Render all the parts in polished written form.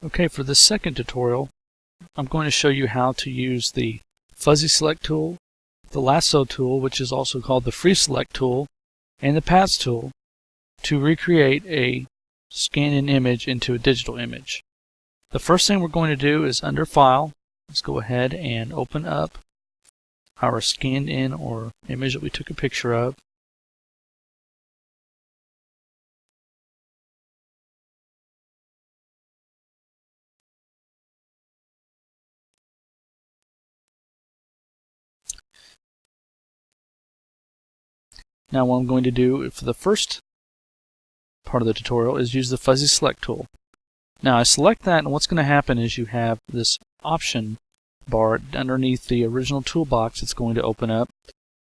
Okay, for this second tutorial, I'm going to show you how to use the fuzzy select tool, the lasso tool, which is also called the free select tool, and the paths tool to recreate a scanned-in image into a digital image. The first thing we're going to do is under File, let's go ahead and open up our scanned-in or image that we took a picture of. Now what I'm going to do for the first part of the tutorial is use the fuzzy select tool. Now I select that, and what's going to happen is you have this option bar underneath the original toolbox that's going to open up,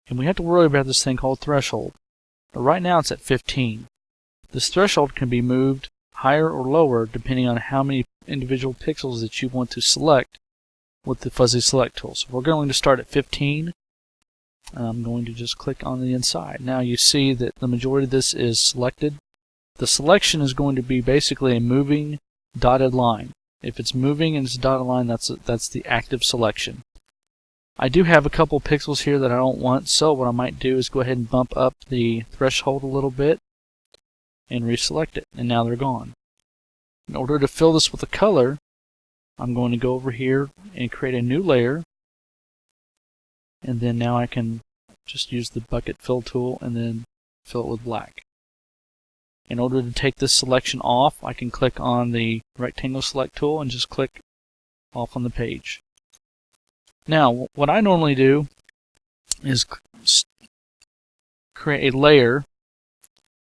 and we have to worry about this thing called threshold. But right now it's at 15. This threshold can be moved higher or lower depending on how many individual pixels that you want to select with the fuzzy select tool. So we're going to start at 15. I'm going to just click on the inside. Now you see that the majority of this is selected. The selection is going to be basically a moving dotted line. If it's moving and it's a dotted line, that's the active selection. I do have a couple pixels here that I don't want, so what I might do is go ahead and bump up the threshold a little bit and reselect it, and now they're gone. In order to fill this with a color, I'm going to go over here and create a new layer, and then now I can just use the bucket fill tool and then fill it with black. In order to take this selection off, I can click on the rectangle select tool and just click off on the page. Now, what I normally do is create a layer,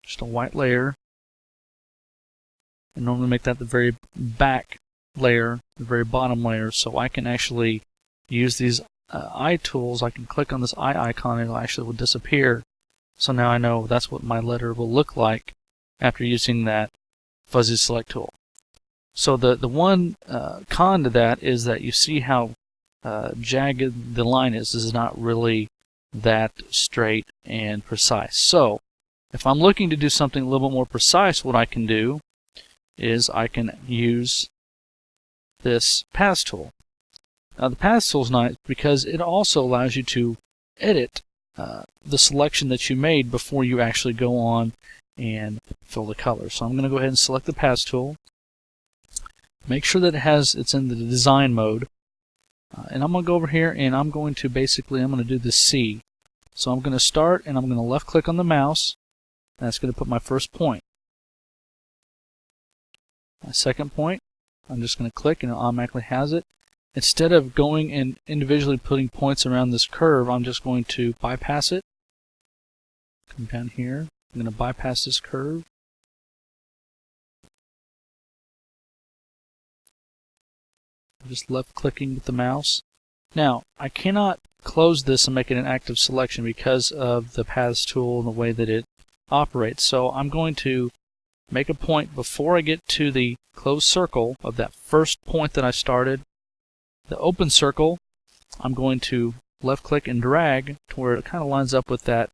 just a white layer, and normally make that the very back layer, the very bottom layer, so I can actually use these eye tools. I can click on this eye icon and it actually will disappear. So now I know that's what my letter will look like after using that fuzzy select tool. So the one con to that is that you see how jagged the line is. This is not really that straight and precise. So if I'm looking to do something a little bit more precise, what I can do is I can use this paths tool. Now the paths tool is nice because it also allows you to edit the selection that you made before you actually go on and fill the color. So I'm going to go ahead and select the paths tool. Make sure that it's in the design mode. And I'm going to go over here and I'm going to do the C. So I'm going to start and I'm going to left click on the mouse, and that's going to put my first point. My second point, I'm just going to click and it automatically has it. Instead of going and individually putting points around this curve, I'm just going to bypass it. Come down here. I'm going to bypass this curve. I'm just left clicking with the mouse. Now, I cannot close this and make it an active selection because of the paths tool and the way that it operates. So I'm going to make a point before I get to the closed circle of that first point that I started. The open circle, I'm going to left click and drag to where it kind of lines up with that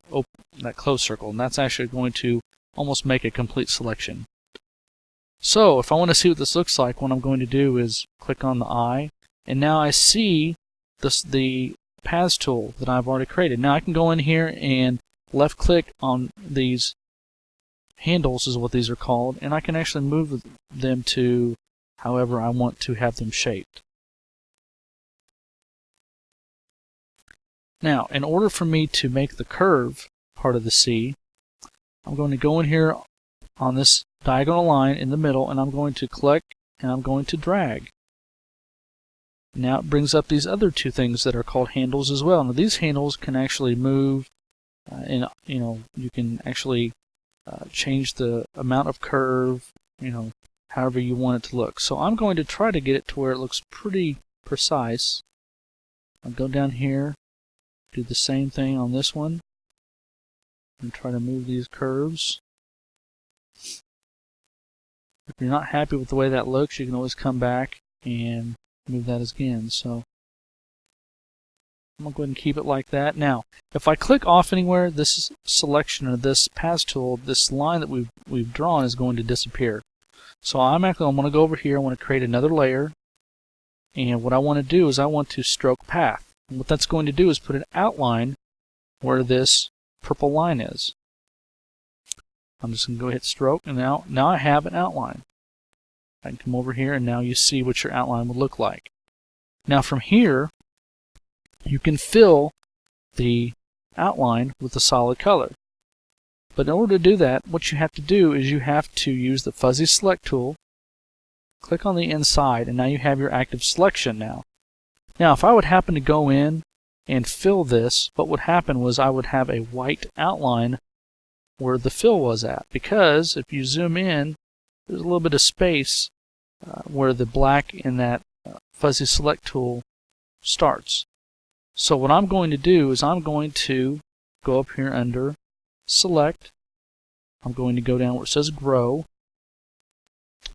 closed circle, and that's actually going to almost make a complete selection. So if I want to see what this looks like, what I'm going to do is click on the eye, and now I see the paths tool that I've already created. Now I can go in here and left click on these handles, is what these are called, and I can actually move them to however I want to have them shaped. Now, in order for me to make the curve part of the C, I'm going to go in here on this diagonal line in the middle, and I'm going to click and I'm going to drag. Now it brings up these other two things that are called handles as well. Now these handles can actually move, and you can actually change the amount of curve, however you want it to look. So I'm going to try to get it to where it looks pretty precise. I'll go down here. Do the same thing on this one and try to move these curves. If you're not happy with the way that looks, you can always come back and move that again. So I'm going to go ahead and keep it like that. Now, if I click off anywhere, this selection of this paths tool, this line that we've drawn is going to disappear. So I'm going to go over here. I want to create another layer, and what I want to do is I want to stroke path. And what that's going to do is put an outline where this purple line is. I'm just going to go hit stroke, and now I have an outline. I can come over here, and now you see what your outline would look like. Now from here, you can fill the outline with a solid color. But in order to do that, what you have to do is you have to use the fuzzy select tool, click on the inside, and now you have your active selection now. Now if I would happen to go in and fill this, what would happen was I would have a white outline where the fill was at, because if you zoom in, there's a little bit of space where the black in that fuzzy select tool starts. So what I'm going to do is I'm going to go up here under Select. I'm going to go down where it says Grow,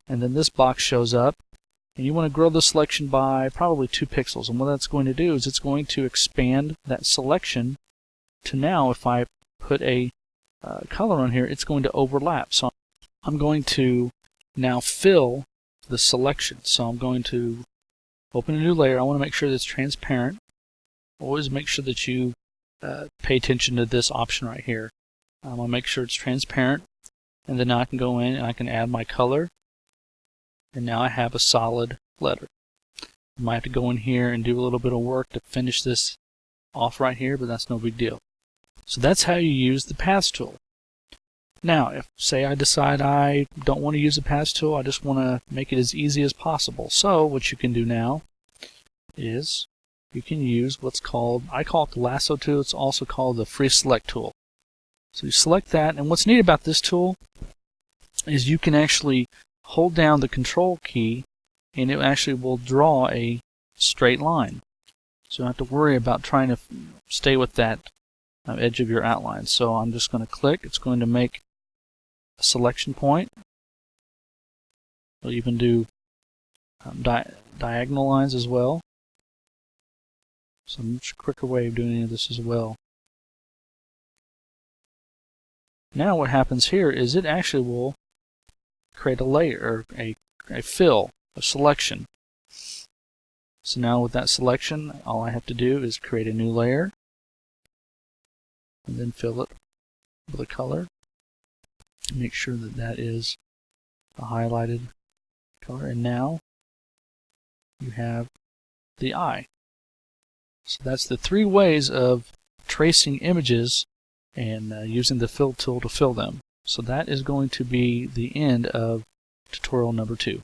and then this box shows up, and you want to grow the selection by probably 2 pixels. And what that's going to do is it's going to expand that selection to now, if I put a color on here, it's going to overlap. So I'm going to now fill the selection. So I'm going to open a new layer. I want to make sure that it's transparent. Always make sure that you pay attention to this option right here. I'll make sure it's transparent, and then now I can go in and I can add my color, and now I have a solid letter. I might have to go in here and do a little bit of work to finish this off right here, but that's no big deal. So that's how you use the Paths tool. Now, if say I decide I don't want to use the Paths tool, I just want to make it as easy as possible. So what you can do now is you can use what's called, I call it the lasso tool, it's also called the free select tool. So you select that, and what's neat about this tool is you can actually hold down the control key and it actually will draw a straight line. So you don't have to worry about trying to stay with that edge of your outline. So I'm just going to click, it's going to make a selection point. We'll even do diagonal lines as well. So a much quicker way of doing any of this as well. Now what happens here is it actually will create a layer, or a fill, a selection. So now with that selection, all I have to do is create a new layer and then fill it with a color. Make sure that that is a highlighted color, and now you have the eye. So that's the 3 ways of tracing images and using the fill tool to fill them. So that is going to be the end of tutorial number 2.